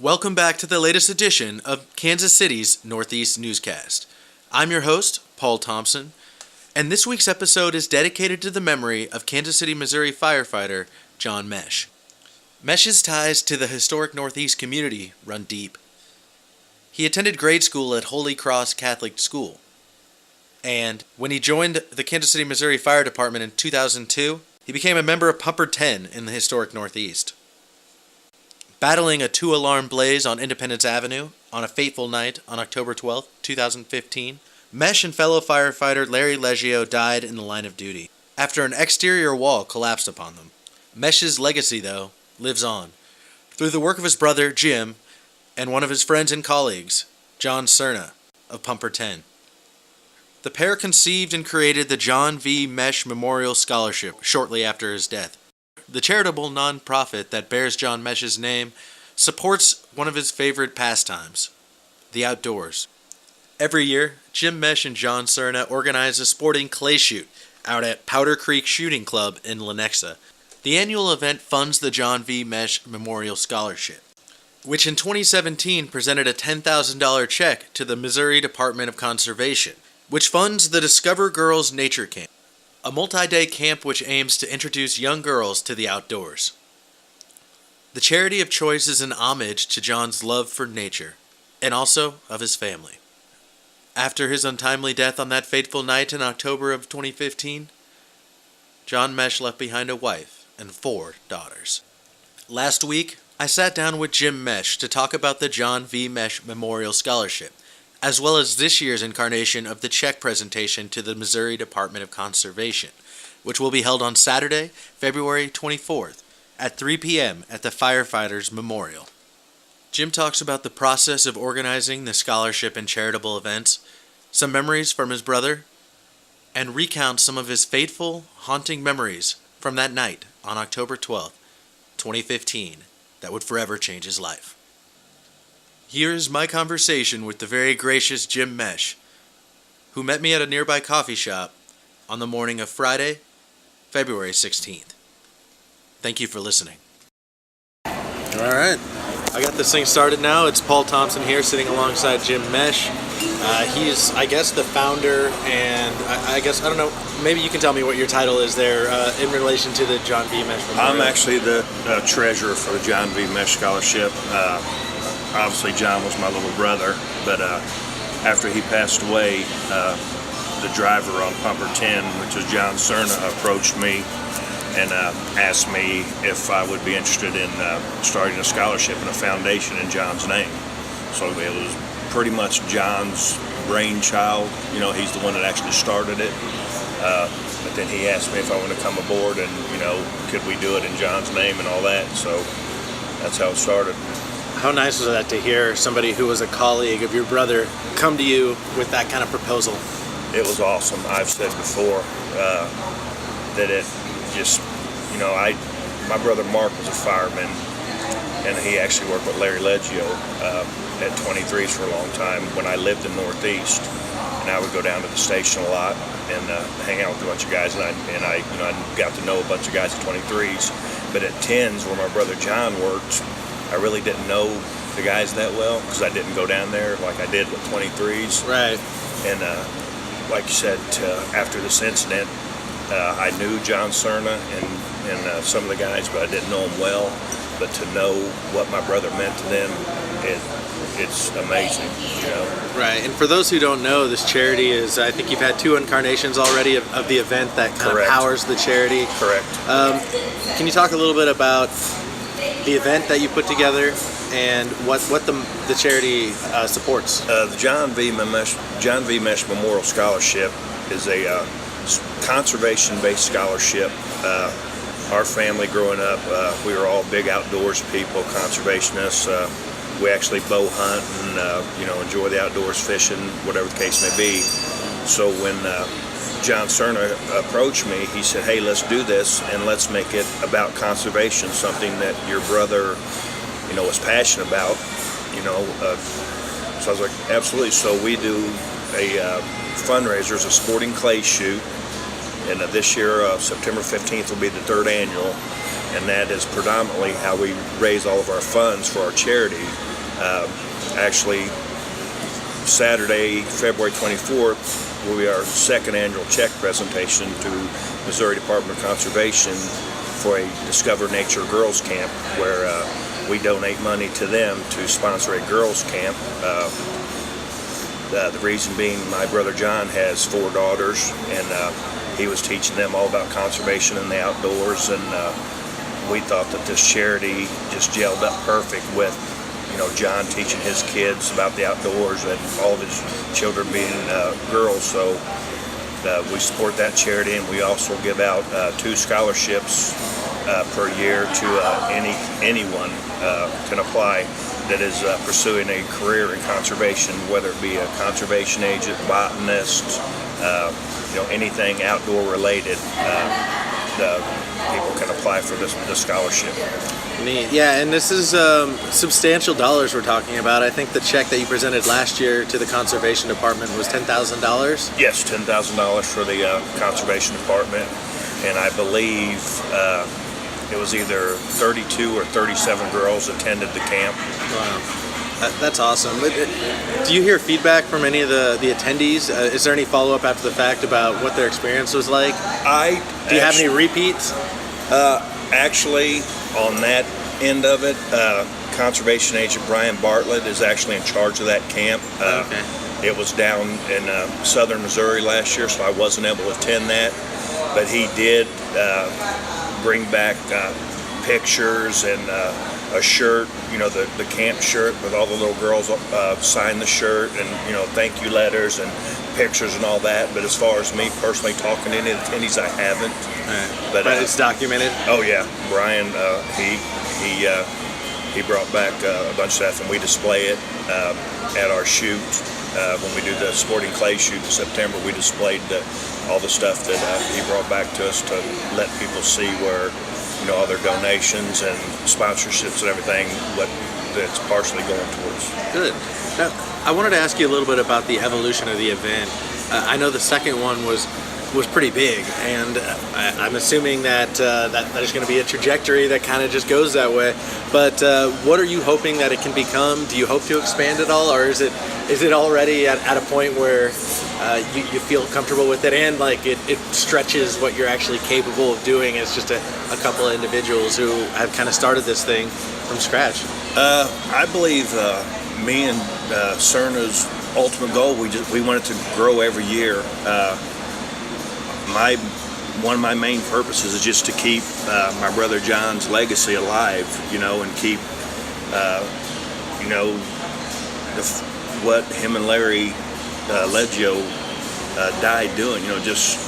Welcome back to the latest edition of Kansas City's Northeast Newscast. I'm your host, Paul Thompson, and this week's episode is dedicated to the memory of Kansas City, Missouri firefighter John Mesh. Mesh's ties to the historic Northeast community run deep. He attended grade school at Holy Cross Catholic School, and when he joined the Kansas City, Missouri Fire Department in 2002, he became a member of Pumper 10 in the historic Northeast. Battling a two-alarm blaze on Independence Avenue on a fateful night on October 12, 2015, Mesh and fellow firefighter Larry Leggio died in the line of duty after an exterior wall collapsed upon them. Mesh's legacy, though, lives on through the work of his brother, Jim, and one of his friends and colleagues, John Sirna, of Pumper 10. The pair conceived and created the John V. Mesh Memorial Scholarship shortly after his death. The charitable nonprofit that bears John Mesh's name supports one of his favorite pastimes, the outdoors. Every year, Jim Mesh and John Sirna organize a sporting clay shoot out at Powder Creek Shooting Club in Lenexa. The annual event funds the John V. Mesh Memorial Scholarship, which in 2017 presented a $10,000 check to the Missouri Department of Conservation, which funds the Discover Girls Nature Camp, a multi-day camp which aims to introduce young girls to the outdoors. The charity of choice is an homage to John's love for nature, and also of his family. After his untimely death on that fateful night in October of 2015, John Mesh left behind a wife and 4 daughters. Last week, I sat down with Jim Mesh to talk about the John V. Mesh Memorial Scholarship, as well as this year's incarnation of the check presentation to the Missouri Department of Conservation, which will be held on Saturday, February 24th at 3 p.m. at the Firefighters Memorial. Jim talks about the process of organizing the scholarship and charitable events, some memories from his brother, and recounts some of his fateful, haunting memories from that night on October 12th, 2015, that would forever change his life. Here's my conversation with the very gracious Jim Mesh, who met me at a nearby coffee shop on the morning of Friday, February 16th. Thank you for listening. All right, I got this thing started now. It's Paul Thompson here sitting alongside Jim Mesh. He's, I guess, the founder, and I don't know, maybe you can tell me what your title is there in relation to the John V. Mesh Memorial. I'm actually the treasurer for the John V. Mesh Scholarship. Obviously, John was my little brother, but after he passed away, the driver on Pumper 10, which is John Sirna, approached me and asked me if I would be interested in starting a scholarship and a foundation in John's name. So it was pretty much John's brainchild. You know, he's the one that actually started it. But then he asked me if I want to come aboard and, could we do it in John's name and all that. So that's how it started. How nice was that to hear somebody who was a colleague of your brother come to you with that kind of proposal? It was awesome. I've said before that it just, my brother Mark was a fireman, and he actually worked with Larry Leggio at 23s for a long time when I lived in Northeast. And I would go down to the station a lot and hang out with a bunch of guys, and I got to know a bunch of guys at 23s. But at 10s, where my brother John worked, I really didn't know the guys that well because I didn't go down there like I did with 23s. Right. And like you said, after this incident, I knew John Sirna and some of the guys, but I didn't know them well. But to know what my brother meant to them, it's amazing, Right. And for those who don't know, this charity is, I think you've had 2 incarnations already of the event that kind of powers the charity. Correct. Can you talk a little bit about the event that you put together and what the charity supports? The John V. Mesh Memorial Scholarship is a conservation-based scholarship. Our family growing up, we were all big outdoors people, conservationists. We actually bow hunt and enjoy the outdoors, fishing, whatever the case may be. So when John Sirna approached me, he said, "Hey, let's do this and let's make it about conservation, something that your brother, was passionate about." So I was like, absolutely. So we do a fundraiser, a sporting clay shoot, and this year, September 15th will be the 3rd annual, and that is predominantly how we raise all of our funds for our charity. Actually, Saturday, February 24th, will be our second annual check presentation to Missouri Department of Conservation for a Discover Nature Girls Camp, where we donate money to them to sponsor a girls camp. The reason being, my brother John has 4 daughters, and he was teaching them all about conservation and the outdoors, and we thought that this charity just gelled up perfect with, John teaching his kids about the outdoors and all of his children being girls. So we support that charity, and we also give out 2 scholarships per year to anyone can apply that is pursuing a career in conservation, whether it be a conservation agent, botanist, anything outdoor related. People can apply for this scholarship. Neat. Yeah, and this is substantial dollars we're talking about. I think the check that you presented last year to the Conservation Department was $10,000. Yes, $10,000 for the Conservation Department, and I believe it was either 32 or 37 girls attended the camp. Wow. That's awesome. Do you hear feedback from any of the attendees? Is there any follow-up after the fact about what their experience was like? Do you have any repeats? Actually, on that end of it, Conservation Agent Brian Bartlett is actually in charge of that camp. Okay. It was down in southern Missouri last year, so I wasn't able to attend that. But he did bring back pictures and a shirt, the camp shirt with all the little girls sign the shirt, and thank you letters and pictures and all that. But as far as me personally talking to any of the attendees, I haven't. Right. But it's documented. Oh yeah, Brian, he brought back a bunch of stuff, and we display it at our shoot. When we do the sporting clay shoot in September, we displayed all the stuff that he brought back to us to let people see where all their donations and sponsorships and everything, what that's partially going towards. Good. Now, I wanted to ask you a little bit about the evolution of the event. I know the second one was pretty big, and I'm assuming that there's going to be a trajectory that kind of just goes that way. But what are you hoping that it can become? Do you hope to expand it all, or is it already at a point where you feel comfortable with it, and like it stretches what you're actually capable of doing as just a couple of individuals who have kind of started this thing from scratch? I believe me and Sirna's ultimate goal, we want it to grow every year. One of my main purposes is just to keep my brother John's legacy alive, and keep, what him and Larry Leggio died doing, just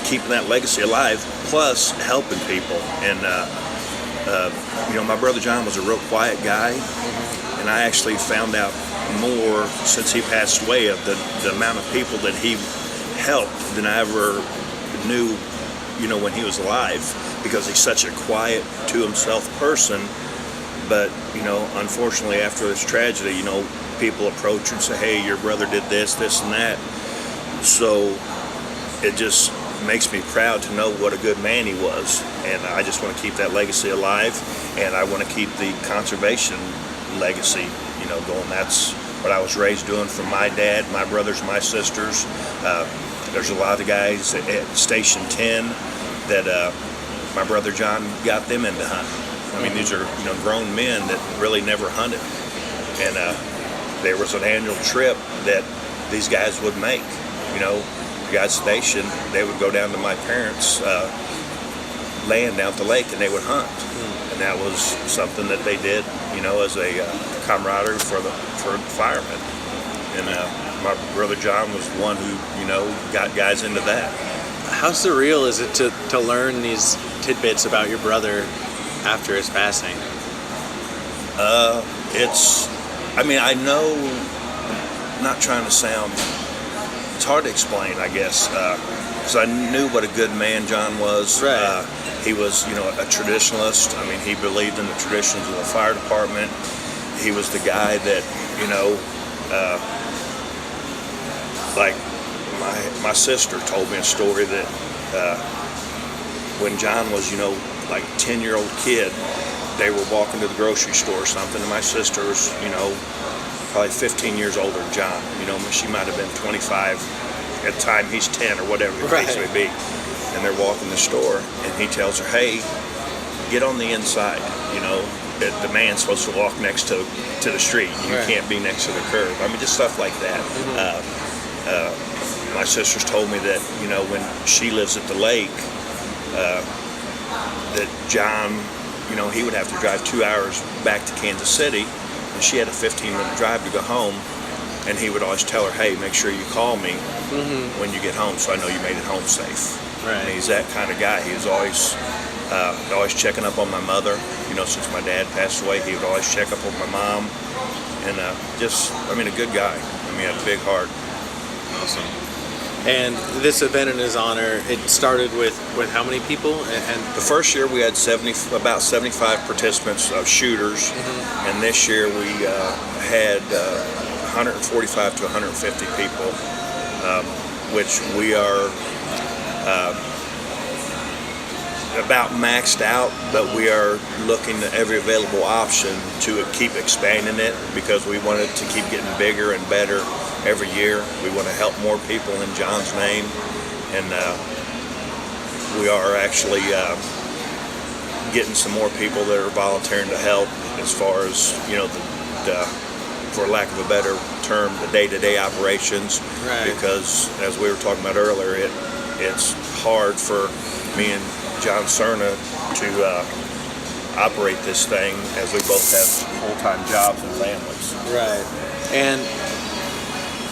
keeping that legacy alive, plus helping people. And, my brother John was a real quiet guy, and I actually found out more since he passed away of the amount of people that he helped than I ever knew, when he was alive, because he's such a quiet, to himself person. But, unfortunately, after this tragedy, people approach and say, hey, your brother did this, and that. So it just makes me proud to know what a good man he was. And I just want to keep that legacy alive, and I want to keep the conservation legacy, going. That's what I was raised doing from my dad, my brothers, my sisters. There's a lot of guys at Station 10 that my brother John got them into hunting. I mean, these are grown men that really never hunted, and there was an annual trip that these guys would make. The guys stationed, they would go down to my parents' land down at the lake, and they would hunt. And that was something that they did, as a camaraderie for the firemen. And my brother John was one who, got guys into that. How surreal is it to learn these tidbits about your brother after his passing? I know, not trying to sound, it's hard to explain, I guess, because I knew what a good man John was. Right. He was, a traditionalist. I mean, he believed in the traditions of the fire department. He was the guy that, like my sister told me a story that when John was, like 10-year-old kid. They were walking to the grocery store or something, and my sister was, probably 15 years older than John. She might have been 25 at the time. He's 10 or whatever the case may be. And they're walking the store, and he tells her, "Hey, get on the inside. The man's supposed to walk next to the street. You can't be next to the curb." I mean, just stuff like that. My sister's told me that, when she lives at the lake, that John, he would have to drive 2 hours back to Kansas City, and she had a 15-minute drive to go home, and he would always tell her, "Hey, make sure you call me when you get home, so I know you made it home safe." Right. And he's that kind of guy. He was always checking up on my mother. Since my dad passed away, he would always check up on my mom, and a good guy. He had a big heart. Awesome. And this event in his honor, it started with how many people? And the first year we had about 75 participants, shooters, and this year we had 145 to 150 people, which we are about maxed out, but we are looking at every available option to keep expanding it, because we want it to keep getting bigger and better every year. We want to help more people in John's name, and we are actually getting some more people that are volunteering to help, as far as for lack of a better term, the day-to-day operations. Right. Because as we were talking about earlier, it's hard for me and John Sirna to operate this thing, as we both have full-time jobs and families. Right. And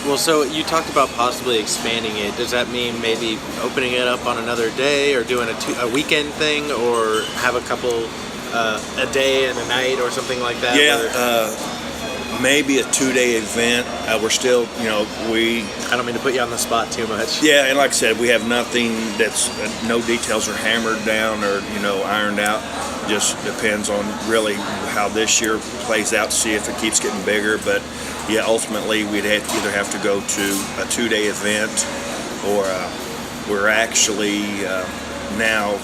well, so you talked about possibly expanding it. Does that mean maybe opening it up on another day, or doing a weekend thing, or have a couple a day and a night or something like that? Yeah. Maybe a 2-day event. We're still, I don't mean to put you on the spot too much. Yeah, and like I said, we have nothing that's, no details are hammered down or, ironed out. Just depends on really how this year plays out to see if it keeps getting bigger. But yeah, ultimately we'd either have to go to a 2-day event, or we're actually now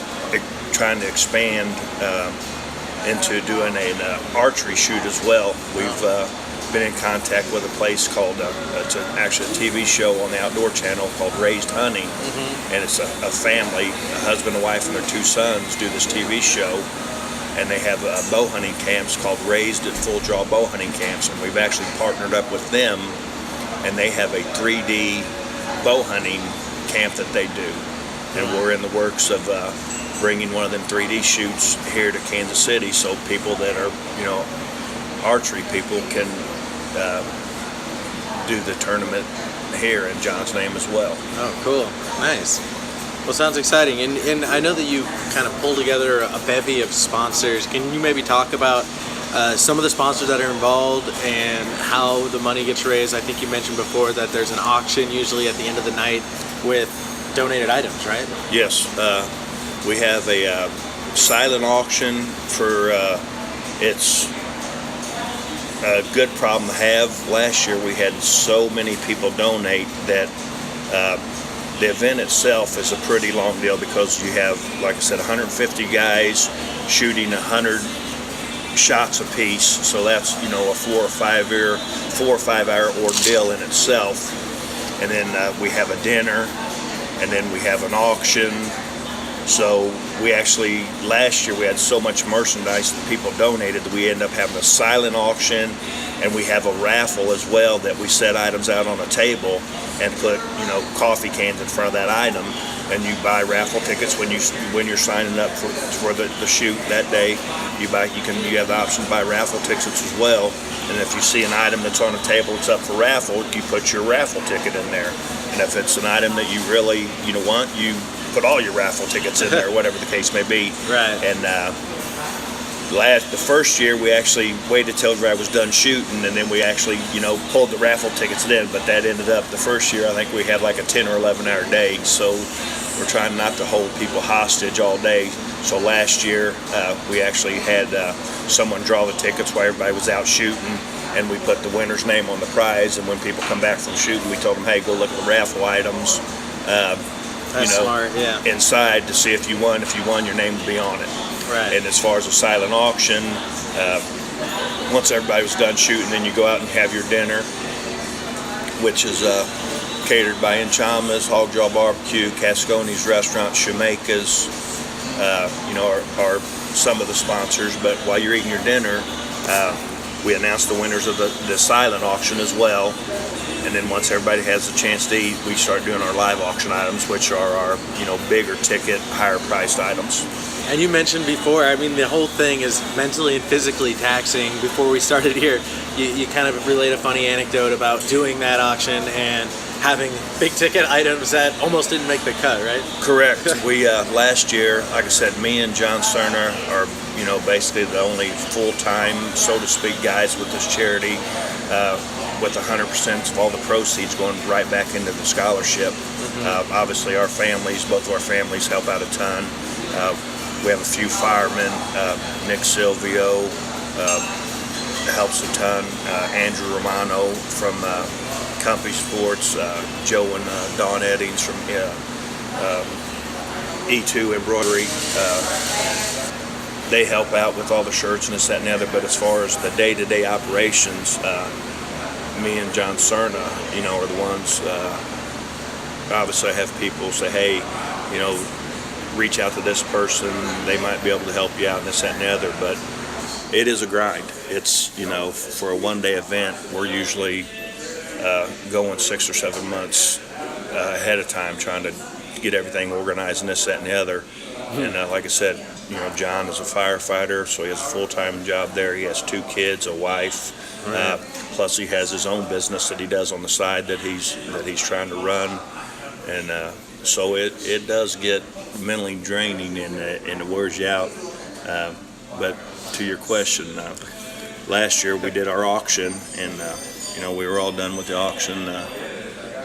trying to expand into doing an archery shoot as well. We've been in contact with a place called, it's actually a TV show on the Outdoor Channel called Raised Hunting, and it's a family, a husband and wife and their 2 sons do this TV show, and they have bow hunting camps called Raised and Full Draw Bow Hunting Camps, and we've actually partnered up with them, and they have a 3D bow hunting camp that they do, and we're in the works of bringing one of them 3D shoots here to Kansas City, so people that are, archery people can do the tournament here in John's name as well. Oh, cool. Nice. Well, sounds exciting. And I know that you kind of pull together a bevy of sponsors. Can you maybe talk about some of the sponsors that are involved and how the money gets raised? I think you mentioned before that there's an auction usually at the end of the night with donated items, right? Yes. We have a silent auction for it's a good problem to have. Last year we had so many people donate that the event itself is a pretty long deal, because you have, like I said, 150 guys shooting 100 shots apiece, so that's a 4 or 5 hour ordeal in itself. And then we have a dinner, and then we have an auction. So we actually, last year we had so much merchandise that people donated that we end up having a silent auction, and we have a raffle as well that we set items out on a table and put coffee cans in front of that item, and you buy raffle tickets when you're signing up for the shoot that day. You have the option to buy raffle tickets as well, and if you see an item that's on a table that's up for raffle, you put your raffle ticket in there, and if it's an item that you really want, you put all your raffle tickets in there, whatever the case may be. Right. And the first year we actually waited till everybody was done shooting, and then we actually pulled the raffle tickets in. But that ended up, the first year I think we had like a 10 or 11 hour day, so we're trying not to hold people hostage all day. So last year we actually had someone draw the tickets while everybody was out shooting, and we put the winner's name on the prize, and when people come back from shooting, we told them, hey, go look at the raffle items. That's smart, yeah. inside to see if you won. If you won, your name would be on it. Right. And as far as a silent auction, once everybody was done shooting, then you go out and have your dinner, which is catered by Enchama's, Hog Jaw Barbecue, Casconi's Restaurant, Shemaikas, are some of the sponsors. But while you're eating your dinner, we announce the winners of the silent auction as well. And then once everybody has a chance to eat, we start doing our live auction items, which are our bigger ticket, higher priced items. And you mentioned before, I mean, the whole thing is mentally and physically taxing. Before we started here, you kind of relayed a funny anecdote about doing that auction and having big ticket items that almost didn't make the cut, right? Correct. We last year, like I said, me and John Sirna are basically the only full-time, so to speak, guys with this charity, with 100% of all the proceeds going right back into the scholarship. Mm-hmm. Obviously our families, both of our families help out a ton. We have a few firemen, Nick Silvio helps a ton, Andrew Romano from Company Sports, Joe and Don Eddings from E2 Embroidery. They help out with all the shirts and this, that, and the other. But as far as the day-to-day operations, me and John Sirna, are the ones. Obviously, I have people say, hey, reach out to this person. They might be able to help you out and this, that, and the other. But it is a grind. It's, for a one-day event, we're usually going 6 or 7 months ahead of time trying to get everything organized and this, that, and the other. And like I said, John is a firefighter, so he has a full-time job there. He has 2 kids, a wife, right. Plus he has his own business that he does on the side that he's trying to run. And so it does get mentally draining and it wears you out. But to your question, last year we did our auction, and we were all done with the auction,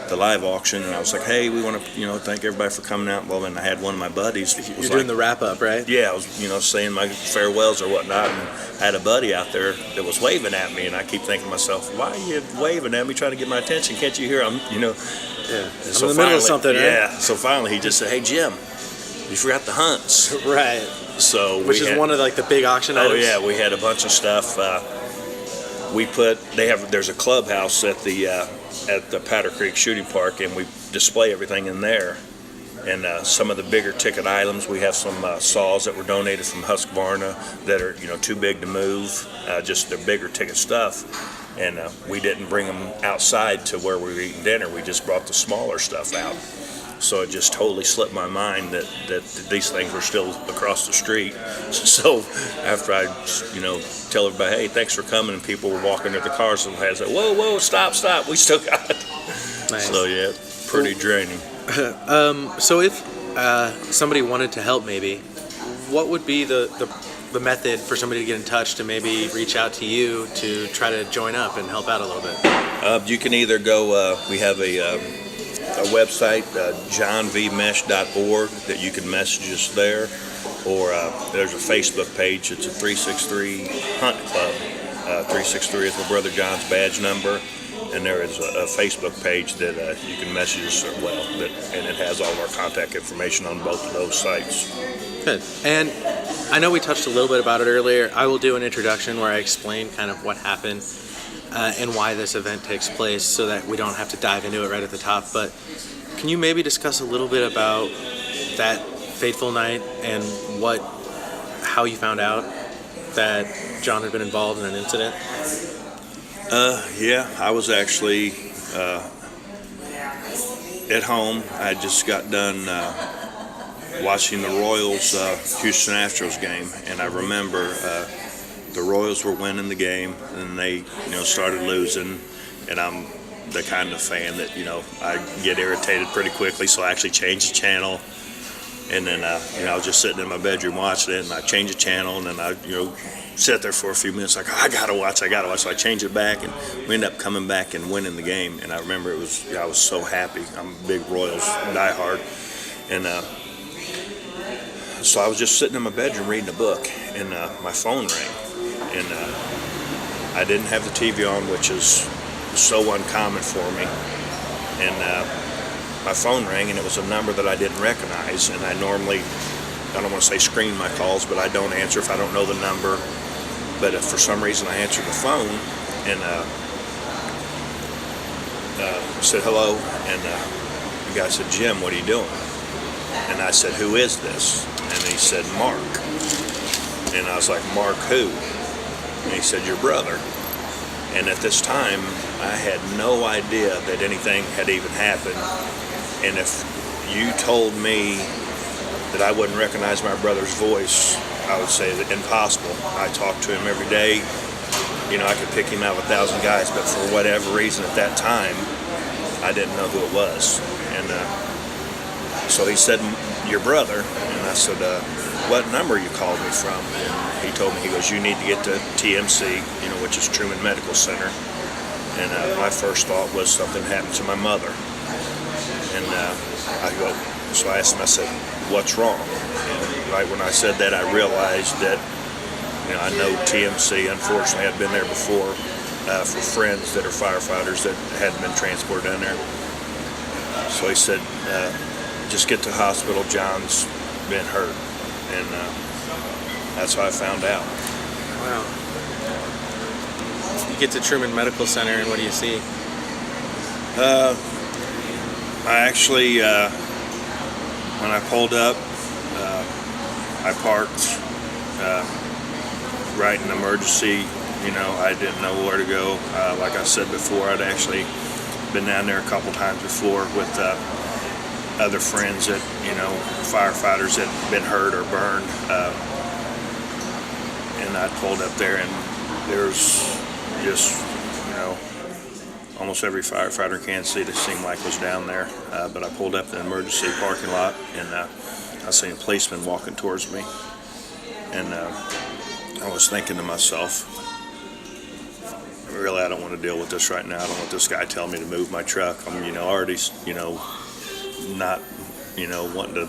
the live auction, and I was like, hey, we want to thank everybody for coming out. Well, then I had one of my buddies. You're doing the wrap up, right? Yeah, I was saying my farewells or whatnot, and I had a buddy out there that was waving at me, and I keep thinking to myself, why are you waving at me, trying to get my attention? Can't you hear him? Yeah. So I'm in the middle of something, right? Yeah. So finally he just said, hey Jim, you forgot the hunts. Right. So which is one of the big auction items. Oh yeah, we had a bunch of stuff. There's a clubhouse at the Powder Creek Shooting Park, and we display everything in there. And some of the bigger ticket items, we have some saws that were donated from Husqvarna that are too big to move. Just the bigger ticket stuff. And we didn't bring them outside to where we were eating dinner. We just brought the smaller stuff out. So it just totally slipped my mind that these things were still across the street. So after I, tell everybody, hey, thanks for coming, and people were walking to the cars, and I said, whoa, stop, we still got it. Nice. So yeah, pretty draining. So if somebody wanted to help, maybe, what would be the method for somebody to get in touch to maybe reach out to you to try to join up and help out a little bit? You can either go, we have a website, johnvmesh.org, that you can message us there, or there's a Facebook page. It's a 363 Hunt Club. 363 is my brother John's badge number, and there is a Facebook page that you can message us as well, and it has all of our contact information on both of those sites. Good. And I know we touched a little bit about it earlier. I will do an introduction where I explain kind of what happened and why this event takes place, so that we don't have to dive into it right at the top. But can you maybe discuss a little bit about that fateful night and how you found out that John had been involved in an incident? Yeah, I was actually at home. I just got done watching the Royals Houston Astros game, and I remember the Royals were winning the game, and they started losing, and I'm the kind of fan that I get irritated pretty quickly, so I actually changed the channel. And then I was just sitting in my bedroom watching it, and I changed the channel, and then I sit there for a few minutes like, I gotta watch. So I changed it back, and we ended up coming back and winning the game. And I remember I was so happy. I'm a big Royals diehard, and so I was just sitting in my bedroom reading a book, and my phone rang, and I didn't have the TV on, which is so uncommon for me, and my phone rang, and it was a number that I didn't recognize. And I normally, I don't want to say screen my calls, but I don't answer if I don't know the number. But if for some reason I answered the phone and said hello, and the guy said, "Jim, what are you doing?" And I said, "Who is this?" And he said, "Mark." And I was like, "Mark who?" And he said, "Your brother." And at this time, I had no idea that anything had even happened. And if you told me that I wouldn't recognize my brother's voice, I would say that impossible. I talked to him every day. You know, I could pick him out of 1,000 guys, but for whatever reason at that time, I didn't know who it was. And so he said, "Your brother." And I said, "What number you called me from?" And he told me, he goes, "You need to get to TMC, you know, which is Truman Medical Center." And my first thought was something happened to my mother. And so I asked him, I said, "What's wrong?" And right when I said that, I realized that, you know, I know TMC, unfortunately, I'd been there before for friends that are firefighters that hadn't been transported down there. So he said, "Just get to the hospital, John's been hurt." And that's how I found out. Wow. You get to Truman Medical Center, and what do you see? I actually, when I pulled up, I parked right in emergency. You know, I didn't know where to go. Like I said before, I'd actually been down there a couple times before with other friends that, you know, firefighters that had been hurt or burned. And I pulled up there, and there's just, you know, almost every firefighter in Kansas City, it seemed like, was down there. But I pulled up in the emergency parking lot, and I seen a policeman walking towards me. And I was thinking to myself, really, I don't want to deal with this right now. I don't want this guy telling me to move my truck. I'm, you know, already, you know, not, you know, wanting to,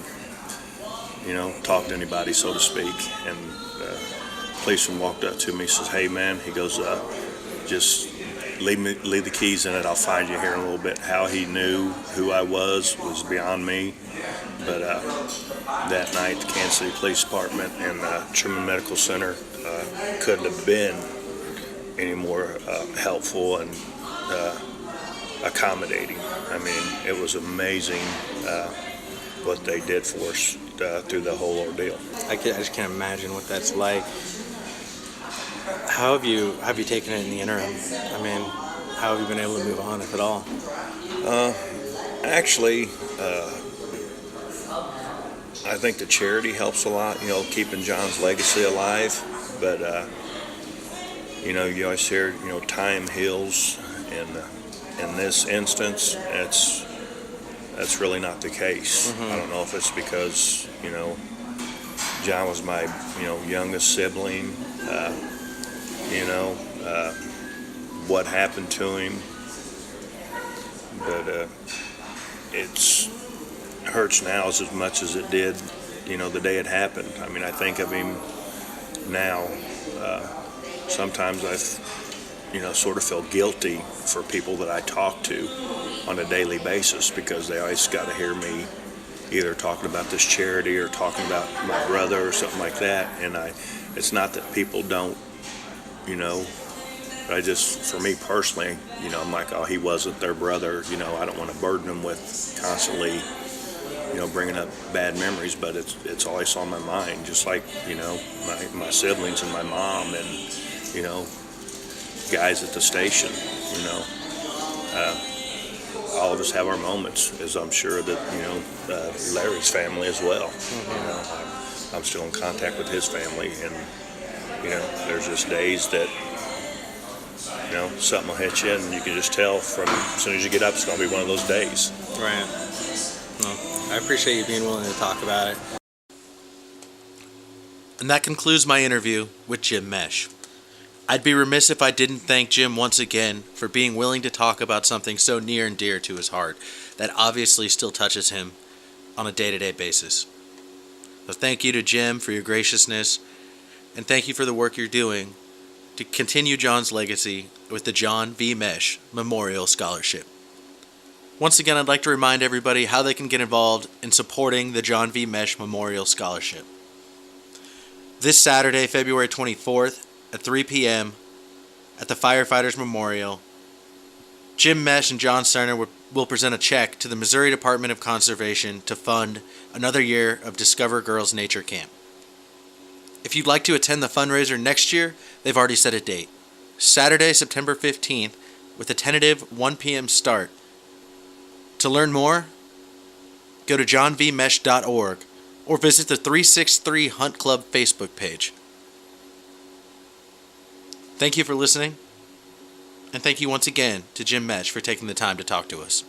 you know, talk to anybody, so to speak. And the policeman walked up to me, he says, "Hey, man," he goes, "just leave the keys in it. I'll find you here in a little bit." How he knew who I was beyond me. But that night, the Kansas City Police Department and Truman Medical Center couldn't have been any more helpful and accommodating. I mean, it was amazing what they did for us through the whole ordeal. I just can't imagine what that's like. How have you taken it in the interim? I mean, how have you been able to move on, if at all? Actually, I think the charity helps a lot, you know, keeping John's legacy alive. But, you know, you always hear, you know, time heals. And in this instance, that's really not the case. Mm-hmm. I don't know if it's because, you know, John was my, you know, youngest sibling. You know, what happened to him. But it hurts now as much as it did, you know, the day it happened. I mean, I think of him now. Sometimes you know, sort of feel guilty for people that I talk to on a daily basis, because they always got to hear me either talking about this charity or talking about my brother or something like that. And it's not that people don't, you know, I just, for me personally, you know, I'm like, oh, he wasn't their brother. You know, I don't want to burden them with constantly, you know, bringing up bad memories, but it's always on my mind, just like, you know, my siblings and my mom and, you know, guys at the station, you know. All of us have our moments, as I'm sure that, you know, Larry's family as well. Mm-hmm. You know, I'm still in contact with his family, and, you know, there's just days that, you know, something will hit you, and you can just tell from as soon as you get up, it's going to be one of those days. Right. Well, I appreciate you being willing to talk about it. And that concludes my interview with Jim Mesh. I'd be remiss if I didn't thank Jim once again for being willing to talk about something so near and dear to his heart that obviously still touches him on a day-to-day basis. So thank you to Jim for your graciousness, and thank you for the work you're doing to continue John's legacy with the John V. Mesh Memorial Scholarship. Once again, I'd like to remind everybody how they can get involved in supporting the John V. Mesh Memorial Scholarship. This Saturday, February 24th at 3 p.m. at the Firefighters Memorial, Jim Mesh and John Sirna will present a check to the Missouri Department of Conservation to fund another year of Discover Girls Nature Camp. If you'd like to attend the fundraiser next year, they've already set a date. Saturday, September 15th, with a tentative 1 p.m. start. To learn more, go to johnvmesh.org or visit the 363 Hunt Club Facebook page. Thank you for listening, and thank you once again to Jim Mesh for taking the time to talk to us.